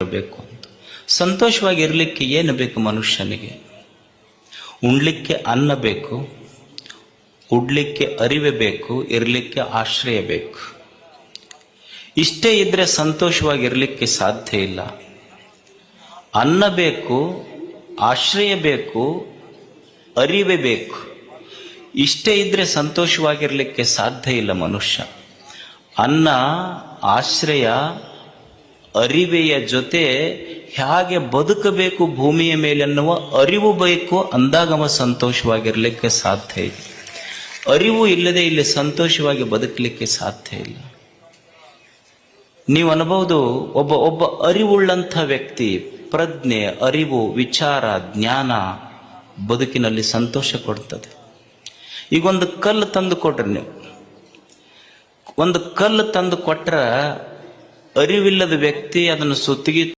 ಬರಬೇಕು ಅಂತ. ಸಂತೋಷವಾಗಿರ್ಲಿಕ್ಕೆ ಏನು ಬೇಕು ಮನುಷ್ಯನಿಗೆ? ಉಣ್ಲಿಕ್ಕೆ ಅನ್ನ ಬೇಕು, ಉಡ್ಲಿಕ್ಕೆ ಅರಿವೆ ಬೇಕು, ಇರಲಿಕ್ಕೆ ಆಶ್ರಯ ಬೇಕು. ಇಷ್ಟೇ ಇದ್ರೆ ಸಂತೋಷವಾಗಿರ್ಲಿಕ್ಕೆ ಸಾಧ್ಯ ಇಲ್ಲ. ಅನ್ನ ಬೇಕು, ಆಶ್ರಯ ಬೇಕು, ಅರಿವೆ ಬೇಕು. ಇಷ್ಟೇ ಇದ್ರೆ ಸಂತೋಷವಾಗಿರ್ಲಿಕ್ಕೆ ಸಾಧ್ಯ ಇಲ್ಲ ಮನುಷ್ಯ. ಅನ್ನ, ಆಶ್ರಯ, ಅರಿವೆಯ ಜೊತೆ ಹೇಗೆ ಬದುಕಬೇಕು ಭೂಮಿಯ ಮೇಲೆ ಅನ್ನುವ ಅರಿವು ಬೇಕು. ಅಂದಾಗ ಅವ ಸಂತೋಷವಾಗಿರ್ಲಿಕ್ಕೆ ಸಾಧ್ಯ ಇದೆ. ಅರಿವು ಇಲ್ಲದೆ ಇಲ್ಲಿ ಸಂತೋಷವಾಗಿ ಬದುಕಲಿಕ್ಕೆ ಸಾಧ್ಯ ಇಲ್ಲ. ನೀವು ಅನ್ಬಹುದು, ಒಬ್ಬ ಅರಿವುಳ್ಳಂಥ ವ್ಯಕ್ತಿ, ಪ್ರಜ್ಞೆ, ಅರಿವು, ವಿಚಾರ, ಜ್ಞಾನ ಬದುಕಿನಲ್ಲಿ ಸಂತೋಷ ಕೊಡ್ತದೆ. ಈಗ ಒಂದು ಕಲ್ಲು ತಂದು ಕೊಟ್ರಿ, ನೀವು ಒಂದು ಕಲ್ಲು ತಂದು ಕೊಟ್ರ ಅರಿವಿಲ್ಲದ ವ್ಯಕ್ತಿ ಅದನ್ನು ಸುತ್ತಿಗೆ